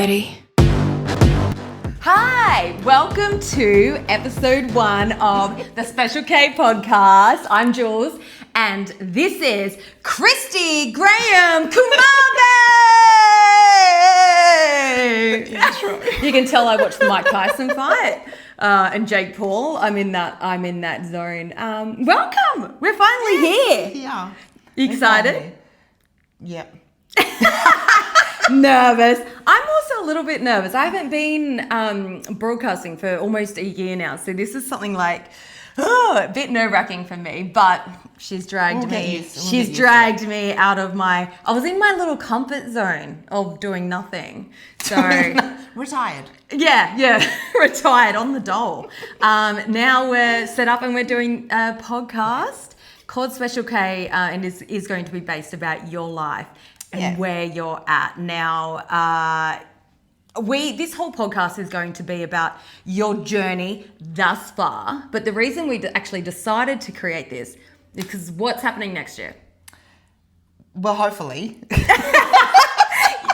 Ready? Hi, welcome to episode 1 of the Special K podcast. I'm Juelz, and this is Kristy Graham-Kumbabe. You can tell I watched the Mike Tyson fight and Jake Paul. I'm in that zone. Welcome. We're finally here. Yeah. You excited? Yep. Nervous. I'm also a little bit nervous. I haven't been broadcasting for almost a year now, so this is something like a bit nerve-wracking for me. But she's dragged me. She's dragged me out of my. I was in my little comfort zone of doing nothing. So Retired. Yeah, retired on the dole. Now we're set up and we're doing a podcast called Special K, and is going to be based about your life and where you're at now. This whole podcast is going to be about your journey thus far. But the reason we actually decided to create this is because what's happening next year? Well, hopefully.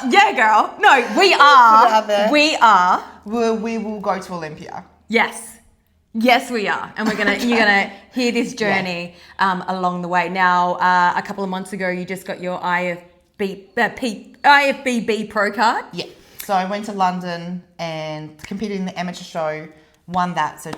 Yeah, girl. No, we are. We are. We will go to Olympia. Yes, we are, and you're gonna hear this journey along the way. Now, a couple of months ago, you just got your IFBB Pro card. Yeah. So I went to London and competed in the amateur show, won that, so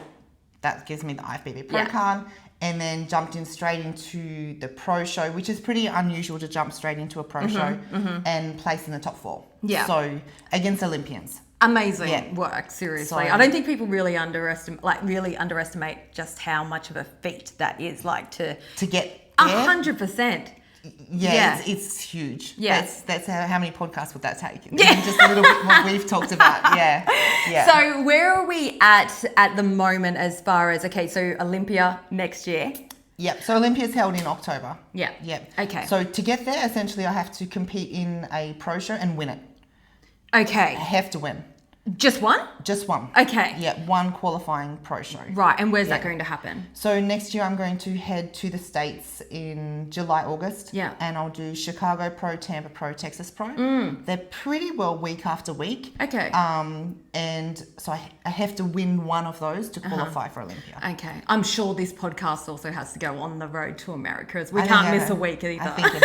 that gives me the IFBB Pro card, and then jumped in straight into the Pro show, which is pretty unusual to jump straight into a Pro show and place in the top 4. Yeah. So against Olympians. Amazing work, seriously. I don't think people really underestimate just how much of a feat that is, like to get 100%. Yeah, it's huge. Yeah. That's how many podcasts would that take? Yeah. Just a little bit more we've talked about. Yeah. So where are we at the moment as far as, okay, so Olympia next year? Yep. So Olympia is held in October. Yeah. Yep. Okay. So to get there, essentially I have to compete in a pro show and win it. Okay. I have to win. Just one? Just one. Okay. Yeah, one qualifying pro show. Right, and where's that going to happen? So next year I'm going to head to the States in July, August. Yeah. And I'll do Chicago Pro, Tampa Pro, Texas Pro. They're pretty well week after week. Okay. And so I have to win one of those to qualify for Olympia. Okay. I'm sure this podcast also has to go on the road to America, as we can't miss a week either. I think it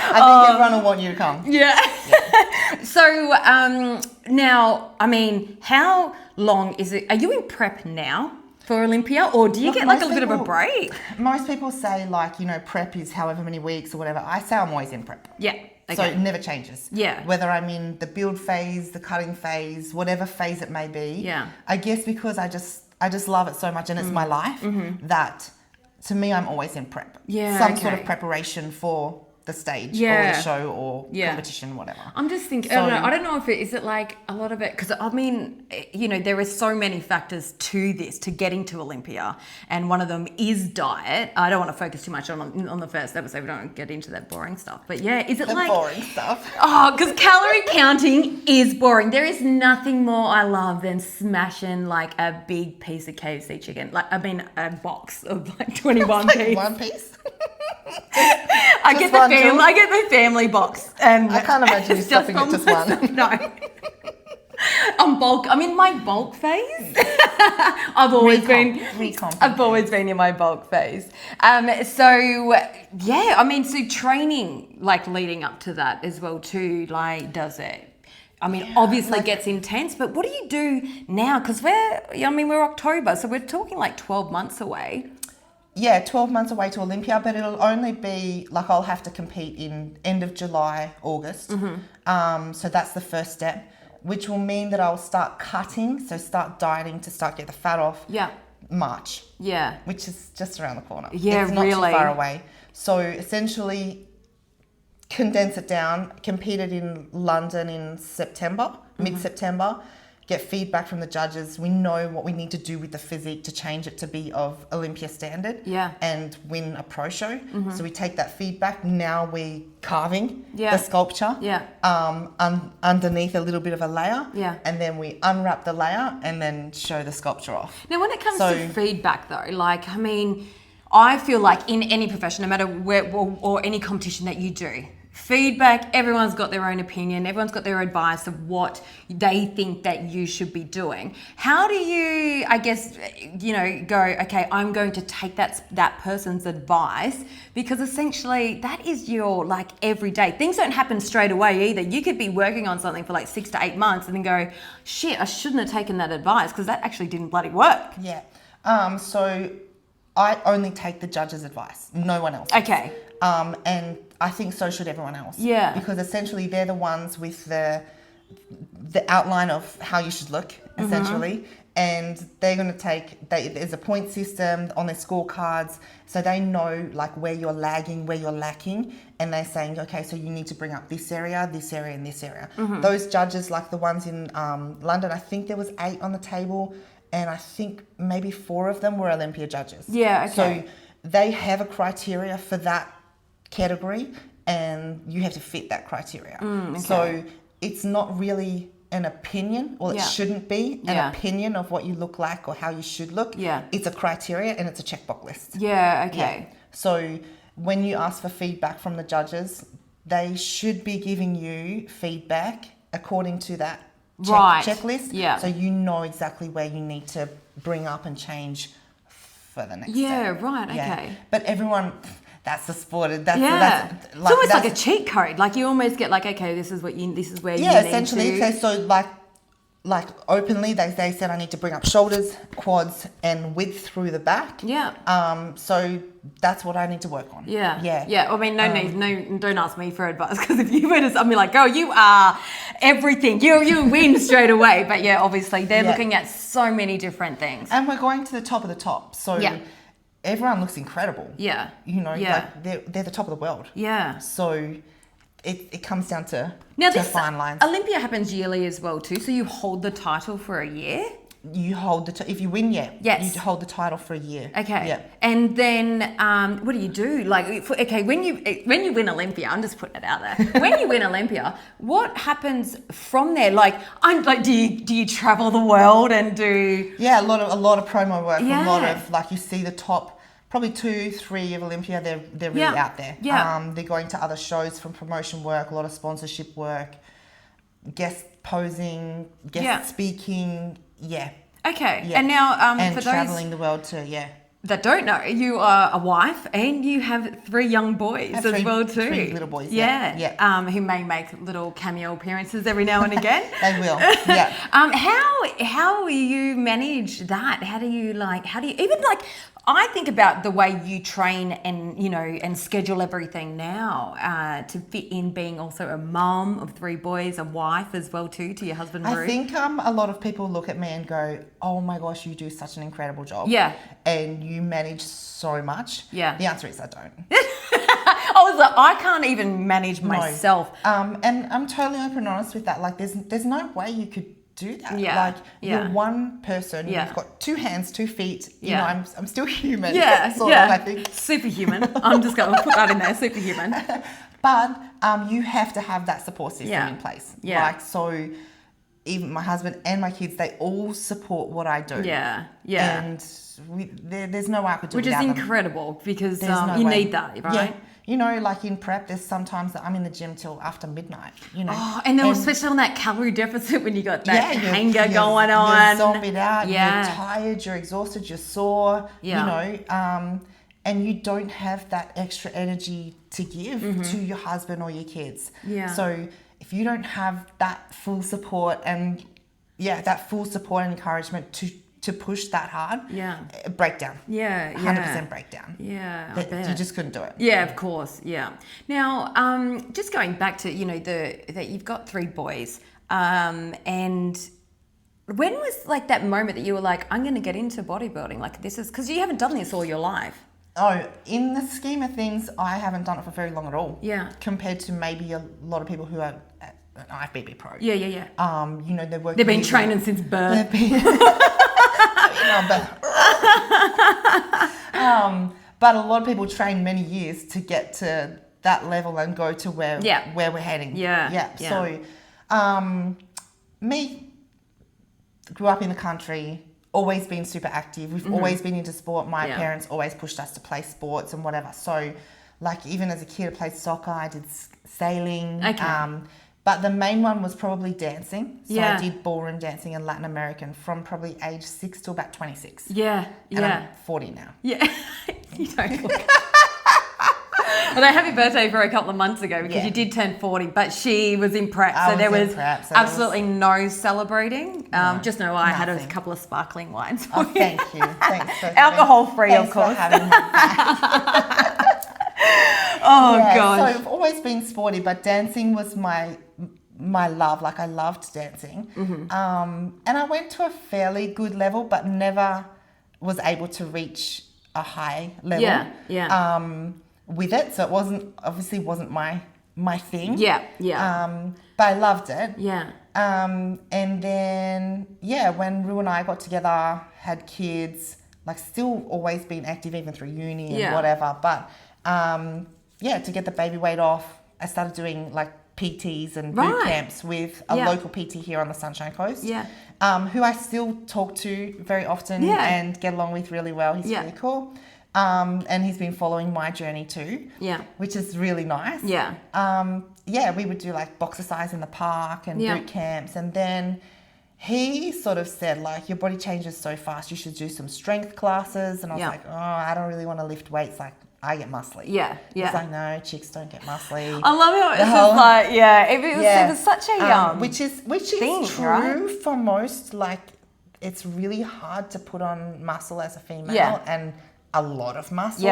I think everyone will want you to come. Yeah. So now, I mean, how long is it? Are you in prep now for Olympia, or do you get like a bit of a break? Most people say prep is however many weeks or whatever. I say I'm always in prep. Yeah. Okay. So it never changes. Yeah. Whether I'm in the build phase, the cutting phase, whatever phase it may be. Yeah. I guess because I just love it so much and it's my life that to me I'm always in prep. Yeah. Some sort of preparation for the stage or the show or competition, whatever. I'm just thinking, I don't know if is it like a lot of it, because I mean, there are so many factors to this, to getting to Olympia, and one of them is diet. I don't want to focus too much on the first episode, we don't get into that boring stuff, but is it like boring stuff? Oh, because calorie counting is boring. There is nothing more I love than smashing like a big piece of KFC chicken, a box of like 21 pieces. One piece? I get the family box, and I can't imagine you stuffing it just one. No. I'm in my bulk phase. I've always been in my bulk phase. So training like leading up to that as well too, like does it? I mean, obviously gets intense, but what do you do now? Because we're October, so we're talking like 12 months away. Yeah, 12 months away to Olympia, but it'll only be like I'll have to compete in end of July, August. So that's the first step, which will mean that I'll start cutting, so start dieting to start get the fat off. Yeah. March. Yeah. Which is just around the corner. Yeah, it's not too far away. So essentially condense it down, competed in London in September, mid-September. Get feedback from the judges. We know what we need to do with the physique to change it to be of Olympia standard and win a pro show. So we take that feedback. Now we're carving the sculpture underneath a little bit of a layer. And then we unwrap the layer and then show the sculpture off. Now, when it comes to feedback though, like, I mean, I feel like in any profession, no matter where or any competition that you do, feedback, everyone's got their own opinion, everyone's got their advice of what they think that you should be doing. How do you, I guess, go, okay, I'm going to take that person's advice, because essentially that is your like everyday. Things don't happen straight away either. You could be working on something for like 6 to 8 months and then go, shit, I shouldn't have taken that advice because that actually didn't bloody work. Yeah. So I only take the judge's advice, no one else. Okay. And I think so should everyone else. Yeah. Because essentially they're the ones with the outline of how you should look, essentially. And they're going to there's a point system on their scorecards, so they know like where you're lagging, where you're lacking, and they're saying, okay, so you need to bring up this area, and this area. Those judges, like the ones in London, I think there was 8 on the table, and I think maybe 4 of them were Olympia judges. Yeah, okay. So they have a criteria for that category, and you have to fit that criteria. Okay. So it's not really an opinion, or it shouldn't be an opinion of what you look like or how you should look. Yeah. It's a criteria and it's a checkbox list. Yeah, okay. Yeah. So when you ask for feedback from the judges, they should be giving you feedback according to that checklist. Yeah. So you know exactly where you need to bring up and change for the next step. Yeah, right, okay. But everyone, that's the sport. It's almost like a cheat code. Like you almost get like, okay, this is where you need essentially. to. Okay, so like openly they said I need to bring up shoulders, quads, and width through the back. Yeah. So that's what I need to work on. Yeah. Yeah. Yeah. I mean, don't ask me for advice, because if you were to, I'd be like, girl, you are everything. You win straight away. But yeah, obviously they're looking at so many different things. And we're going to the top of the top. So everyone looks incredible. Yeah. Like they're the top of the world. Yeah. So it comes down to fine lines. Olympia happens yearly as well too. So you hold the title for a year. You hold if you win, yes, you hold the title for a year. Okay. Yeah. And then what do you do? Like, when you win Olympia, I'm just putting it out there. When you win Olympia, what happens from there? Like, do you travel the world and do? Yeah, a lot of promo work. Yeah. A lot of, like, you see the top, probably 2, 3 of Olympia. They're really out there. Yeah. They're going to other shows from promotion work, a lot of sponsorship work, guest posing, guest speaking. Yeah. Okay. Yeah. And now and for traveling those the world too. that don't know, you are a wife and you have 3 young boys as well too. 3 little boys. Yeah. Who may make little cameo appearances every now and again. They will. Yeah. How you manage that? How do you even like? I think about the way you train and schedule everything now to fit in being also a mum of 3 boys, a wife as well too, to your husband Drew. I think a lot of people look at me and go, oh my gosh, you do such an incredible job. Yeah. And you manage so much. Yeah. The answer is I don't. I was like, I can't even manage myself. And I'm totally open and honest with that. Like there's no way you could do that. Yeah. Like you're one person. Yeah. You've got 2 hands, 2 feet. Yeah. I'm still human. Yeah. Sort of, I think. Superhuman. I'm just going to put that in there. Superhuman. But you have to have that support system in place. Yeah. Like, so even my husband and my kids, they all support what I do. Yeah. Yeah. And there's no way I could do it without without them. Which is incredible, because No you way. need that, right? Yeah. Like in prep, there's sometimes that I'm in the gym till after midnight, Oh, and then especially on that calorie deficit when you got that hanger going on. You're zombied out, you're tired, you're exhausted, you're sore, and you don't have that extra energy to give to your husband or your kids. Yeah. So if you don't have that full support and encouragement to push that hard, breakdown. 100% breakdown. Yeah, you just couldn't do it. Yeah, of course. Yeah. Now, just going back to that you've got 3 boys, and when was like that moment that you were like, I'm going to get into bodybuilding? Like, this is because you haven't done this all your life. Oh, in the scheme of things, I haven't done it for very long at all. Yeah. Compared to maybe a lot of people who are an IFBB pro. Yeah. They've been training since birth. But a lot of people train many years to get to that level and go to where we're heading. Yeah. So, me grew up in the country, always been super active. We've always been into sport. My parents always pushed us to play sports and whatever. So like even as a kid, I played soccer, I did sailing. Okay. But the main one was probably dancing. So Yeah. I did ballroom dancing and Latin American from probably age 6 to about 26. Yeah. And Yeah. I'm 40 now. Yeah. You don't look. Although happy birthday for a couple of months ago because you did turn 40, but she was in prep. So there was absolutely no celebrating. Just know I had a couple of sparkling wines. Oh, thank you. Thanks for alcohol free, of course. For having me back. Gosh. So I've always been sporty, but dancing was my love. Like I loved dancing. And I went to a fairly good level, but never was able to reach a high level. With it, so it wasn't my thing. But I loved it. And then when Rue and I got together, had kids, like still always been active even through uni and whatever. But to get the baby weight off, I started doing like PTs and boot camps with a local PT here on the Sunshine Coast. Who I still talk to very often and get along with really well. He's really cool. And he's been following my journey too. Which is really nice. We would do like boxercise in the park and boot camps. And then he sort of said like, your body changes so fast, you should do some strength classes. And I was like, oh, I don't really want to lift weights. Like I get muscly. He's like, no, chicks don't get muscly. I love how it's just like, it was such a which is thing, true right? for most. Like it's really hard to put on muscle as a female and a lot of muscle.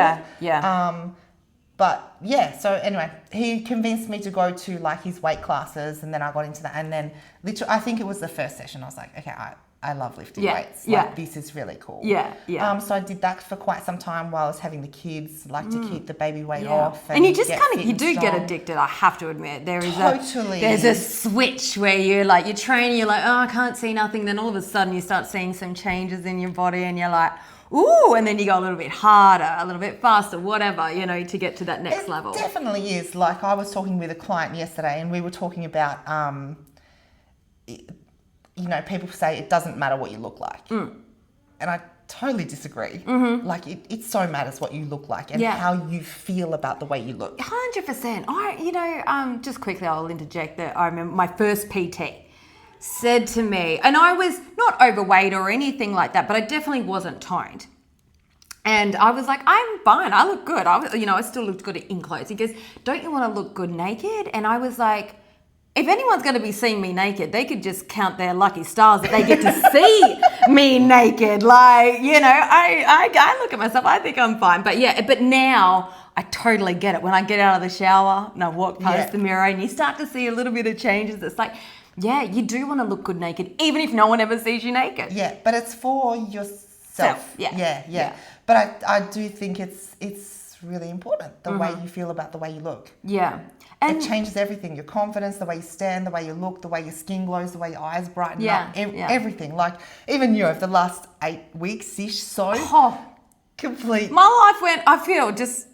So anyway, he convinced me to go to like his weight classes, and then I got into that, and then literally I think it was the first session I was like, okay, I love lifting weights. Like this is really cool. So I did that for quite some time while I was having the kids, like to keep the baby weight off. And you just you do get addicted, I have to admit. There's a switch where you're like, you're training, you're like, oh, I can't see nothing. Then all of a sudden you start seeing some changes in your body and you're like, ooh, and then you go a little bit harder, a little bit faster, whatever, to get to that next level. It definitely is. Like I was talking with a client yesterday and we were talking about, people say it doesn't matter what you look like. And I totally disagree. Like it so matters what you look like and how you feel about the way you look. 100%. Just quickly, I'll interject that I remember my first PT said to me, and I was not overweight or anything like that, but I definitely wasn't toned. And I was like, I'm fine. I look good. I still looked good in clothes. He goes, don't you want to look good naked? And I was like, if anyone's going to be seeing me naked, they could just count their lucky stars that they get to see me naked. Like, I look at myself, I think I'm fine. But now I totally get it. When I get out of the shower and I walk past the mirror and you start to see a little bit of changes, it's like, you do want to look good naked, even if no one ever sees you naked. Yeah, but it's for yourself. But I do think it's really important, the way you feel about the way you look. And it changes everything. Your confidence, the way you stand, the way you look, the way your skin glows, the way your eyes brighten up, everything. Like even over the last 8 weeks-ish, complete. My life went, I feel, just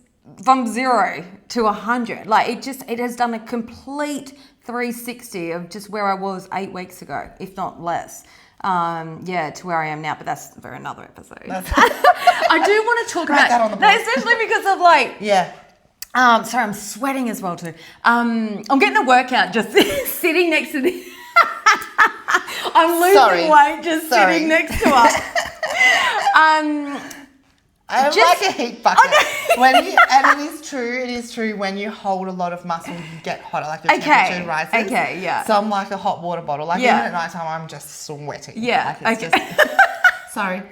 from 0 to 100. Like it has done a complete 360 of just where I was 8 weeks ago, if not less. To where I am now, but that's for another episode. I do want to talk about that on the board. especially because of sorry, I'm sweating as well too. I'm getting a workout just sitting next to the. I'm losing weight just sitting next to us. I'm like a heat bucket. And it is true, when you hold a lot of muscle, you get hotter, like the temperature rises. So I'm like a hot water bottle. Like even at night time, I'm just sweating. Sorry.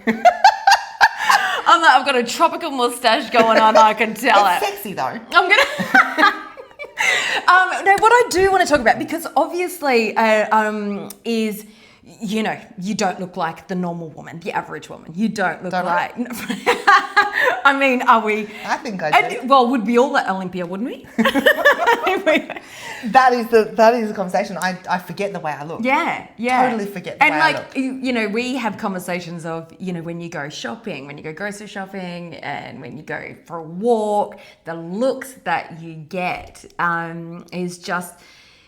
I've got a tropical mustache going on, I can tell it. It's sexy though. I'm gonna. No, what I do want to talk about, because obviously, is. You don't look like the normal woman, the average woman. You don't look like. I mean, are we? I think I do. Well, would be all at Olympia, wouldn't we? That is the conversation. I forget the way I look. Totally forget the way I look. And we have conversations of, when you go shopping, when you go grocery shopping, and when you go for a walk, the looks that you get is just.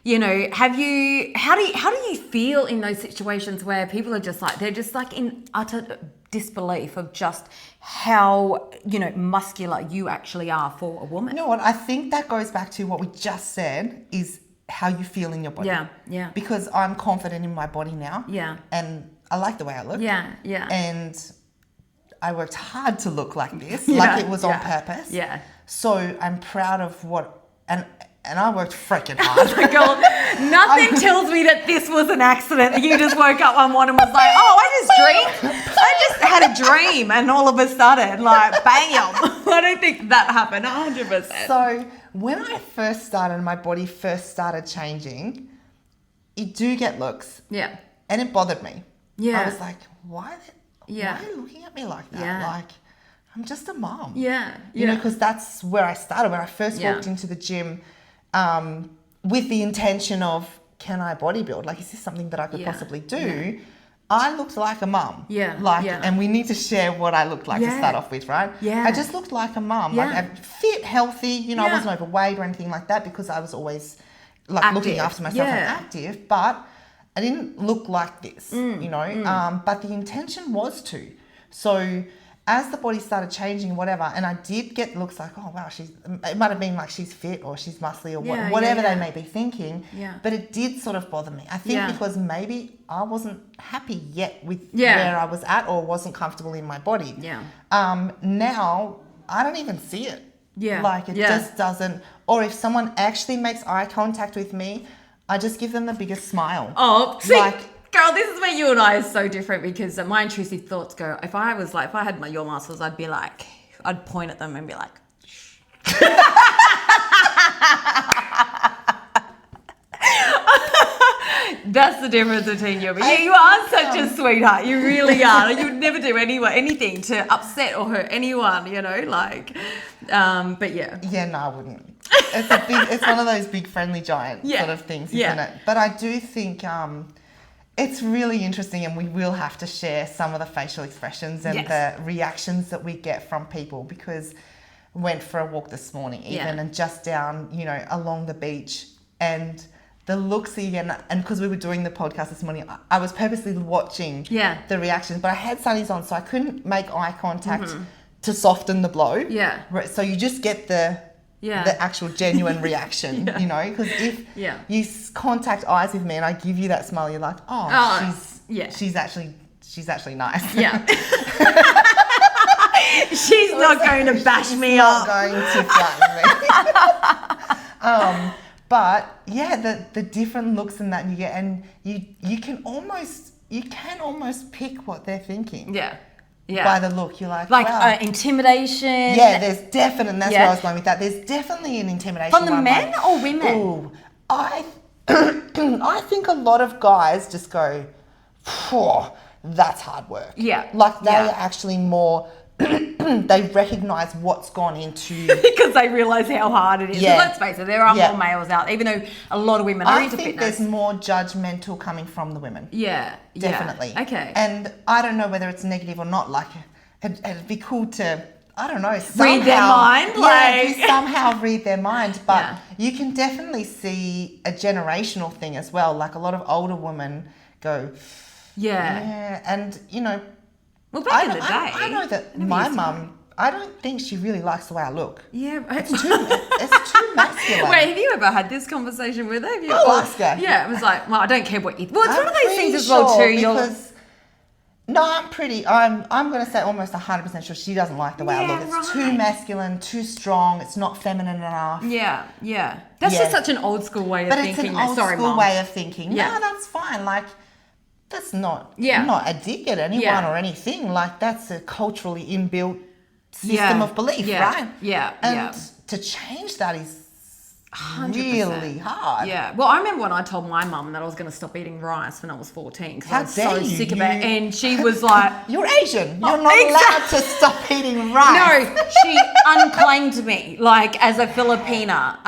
You know, how do you feel in those situations where people are just like, they're just like in utter disbelief of just how, you know, muscular you actually are for a woman? You know what? I think that goes back to what we just said, is how you feel in your body. Yeah. Because I'm confident in my body now. Yeah. And I like the way I look. Yeah. And I worked hard to look like this, like it was on purpose. Yeah. So I'm proud of and I worked freaking hard. Oh my God, nothing tells me that this was an accident. That you just woke up one morning and was like, oh, I just had a dream, and all of a sudden, like, bam. I don't think that happened 100%. So when I first started, my body first started changing, you do get looks. Yeah. And it bothered me. Yeah. I was like, why are you looking at me like that? Yeah. Like, I'm just a mom. Yeah. You know, because that's where I started. When I first walked into the gym, with the intention of, can I bodybuild? Like, is this something that I could possibly do? Yeah. I looked like a mum. Yeah. And we need to share what I looked like to start off with, right? Yeah. I just looked like a mum. Yeah. Like, I'm fit, healthy, you know, I wasn't overweight or anything like that, because I was always like active. Looking after myself and active, but I didn't look like this, you know, but the intention was to. So as the body started changing, whatever, and I did get looks like, oh wow, it might have been like she's fit or she's muscly or whatever they may be thinking. Yeah. But it did sort of bother me. I think because maybe I wasn't happy yet with where I was at, or wasn't comfortable in my body. Yeah. Now I don't even see it. Yeah. Like it just doesn't. Or if someone actually makes eye contact with me, I just give them the biggest smile. Oh, see. Girl, this is where you and I are so different, because my intrusive thoughts go, if I had your muscles, I'd point at them and be like, that's the difference between you. But you are such a sweetheart. You really are. You would never do anything to upset or hurt anyone, you know, like, but yeah. Yeah, no, I wouldn't. It's one of those big friendly giant sort of things, isn't it? But I do think, it's really interesting, and we will have to share some of the facial expressions and the reactions that we get from people, because we went for a walk this morning and just down, you know, along the beach, and the looks again, and because we were doing the podcast this morning, I was purposely watching the reactions, but I had sunnies on, so I couldn't make eye contact to soften the blow. Yeah. So you just get the actual genuine reaction, you know, because if you contact eyes with me and I give you that smile, you're like, she's actually nice. Yeah. She's not going to bash me up. Not going to flatten me. But yeah, the different looks and that you get, and you can almost pick what they're thinking. Yeah. Yeah. By the look, you're like wow. Intimidation. Yeah, there's definitely, that's where I was going with that. There's definitely an intimidation. From the men or women? Ooh, I think a lot of guys just go, that's hard work. Yeah. Like they are actually more, they recognise what's gone into... because they realise how hard it is. Yeah. Let's face it, there are more males out, even though a lot of women are into fitness. I think there's more judgmental coming from the women. Yeah. Definitely. Yeah. Okay. And I don't know whether it's negative or not. Like, it'd be cool to, I don't know, somehow... read their mind? Somehow read their mind. But you can definitely see a generational thing as well. Like, a lot of older women go... Yeah. And, you know... Well, back in the day, I know that my mum, I don't think she really likes the way I look. Yeah. It's too masculine. Wait, have you ever had this conversation with her? I'll ask her. Yeah, it was like, well, I don't care what you... Well, it's one of those things as well, too. Because, I'm going to say almost 100% sure she doesn't like the way I look. It's too masculine, too strong. It's not feminine enough. Yeah. That's just such an old school way of thinking. But it's an old school way of thinking. Yeah. No, that's fine. Like... That's not a dig at anyone or anything. Like, that's a culturally inbuilt system of belief, right? Yeah. And to change that is 100%. Really hard. Yeah. Well, I remember when I told my mum that I was going to stop eating rice when I was 14 because I was so sick of it. And she was like... You're Asian. You're not allowed to stop eating rice. No, she unclaimed me, like, as a Filipina.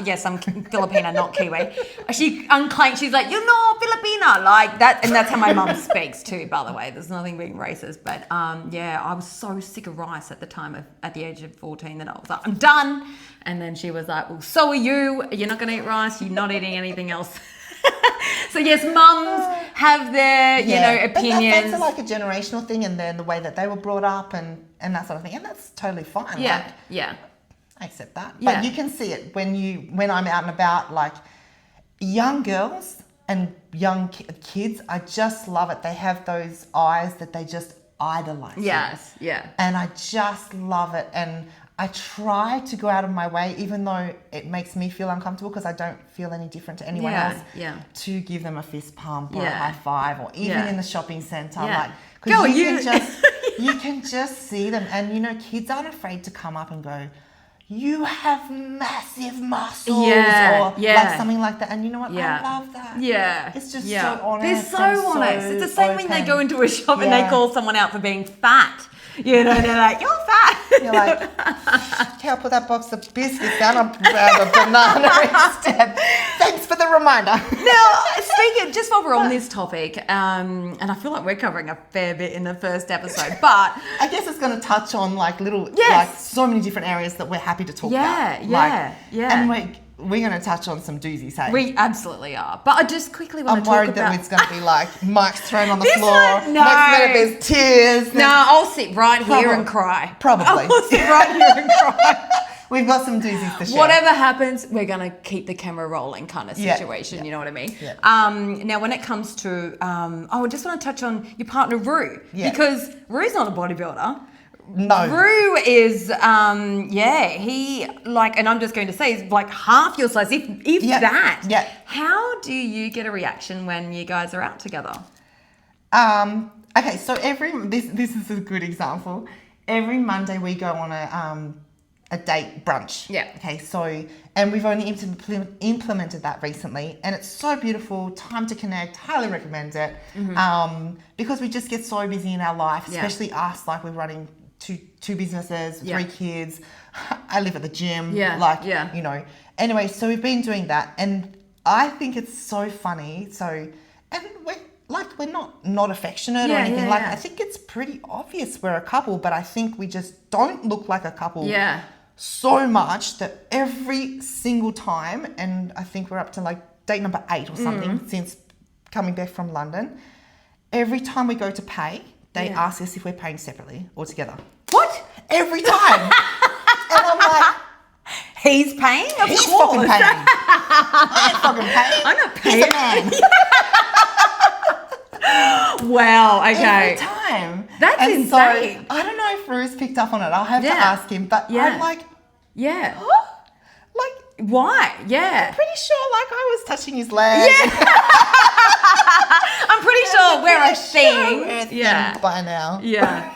Yes, I'm Filipina, not Kiwi. She unclaimed... She's like, you're not Filipina. Like that. And that's how my mum speaks too, by the way. There's nothing being racist. But, I was so sick of rice at the age of 14 that I was like, I'm done. And then she was like, well, so are you're not going to eat rice. You're not eating anything else. So yes, mums have their, opinions. But that's like a generational thing, and then the way that they were brought up and that sort of thing. And that's totally fine. Yeah, I accept that. Yeah. But you can see it when I'm out and about, like young girls and young kids, I just love it. They have those eyes that they just idolize. Yes, yeah. And I just love it. And I try to go out of my way, even though it makes me feel uncomfortable because I don't feel any different to anyone else, to give them a fist pump or a high five, or even in the shopping centre. Like, because you can just see them. And, kids aren't afraid to come up and go, you have massive muscles, or like something like that. And you know what? I love that. Yeah. It's just so honest. They're so honest. It's the same when they go into a shop and they call someone out for being fat. They're like, you're fat. You're like, okay, I'll put that box of biscuits down. I'll grab a banana instead. Thanks for the reminder. Now, speaking, just while we're on this topic, and I feel like we're covering a fair bit in the first episode, but I guess it's going to touch on like so many different areas that we're happy to talk about. And we're going to touch on some doozies, hey? We absolutely are. But I just quickly want to talk about... I'm worried that it's going to be like Mike's thrown on the floor. No. Next minute there's tears. No, I'll sit right here and cry. Probably. I'll sit right here and cry. We've got some doozies to share. Whatever happens, we're going to keep the camera rolling kind of situation, you know what I mean? Yeah. Now, when it comes to... I just want to touch on your partner, Rue. Yeah. Because Rue's not a bodybuilder. No. Rue is, he, like, and I'm just going to say, is like half your size, if that. Yeah. How do you get a reaction when you guys are out together? Okay, so this is a good example. Every Monday we go on a date brunch. Yeah. Okay, so, and we've only implemented that recently, and it's so beautiful. Time to connect. Highly recommend it. Mm-hmm. Because we just get so busy in our life, especially us, like we're running two businesses, 3 kids. I live at the gym. Anyway, so we've been doing that, and I think it's so funny. So, and we're not affectionate or anything. I think it's pretty obvious we're a couple, but I think we just don't look like a couple. Yeah. So much that every single time, and I think we're up to like date number 8 or something since coming back from London. Every time we go to pay, they ask us if we're paying separately or together. What? Every time. And I'm like, he's paying? He's fucking paying. I ain't fucking paying. I'm not paying. He's a man. Wow, okay. Every time. That's insane. So, I don't know if Rue's picked up on it. I'll have to ask him. But I'm like, huh? Like, why? Yeah. I'm pretty sure like I was touching his leg. Yeah. I'm pretty sure we're a thing. By now. Yeah.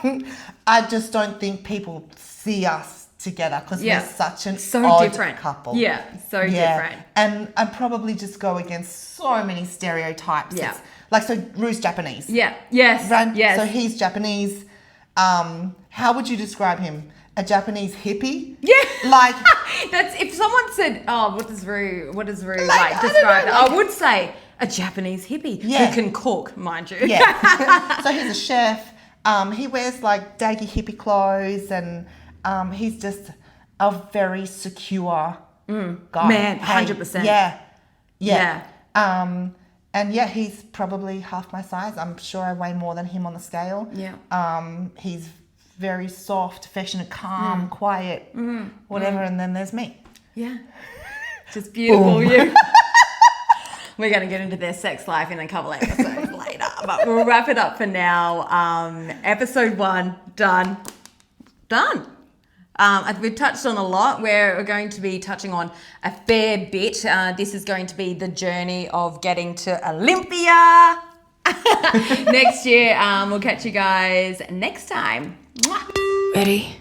I just don't think people see us together because we're such an different couple. Yeah, different. And I probably just go against so many stereotypes. Yeah. Like, so Rue's Japanese. Yeah. Yes. Right? Yes. So he's Japanese. How would you describe him? A Japanese hippie? Yeah. Like that's if someone said, "Oh, what does Rue like describe?" I would say a Japanese hippie who can cook, mind you. Yeah. So he's a chef. He wears like daggy hippie clothes, and he's just a very secure guy. Man, 100%. Yeah. And he's probably half my size. I'm sure I weigh more than him on the scale. Yeah. He's very soft, affectionate, calm, quiet, whatever. And then there's me. Yeah. Just beautiful. You. We're going to get into their sex life in a couple episodes later, but we'll wrap it up for now. Episode 1, done. We've touched on a lot. We're going to be touching on a fair bit. This is going to be the journey of getting to Olympia next year. We'll catch you guys next time. Ready?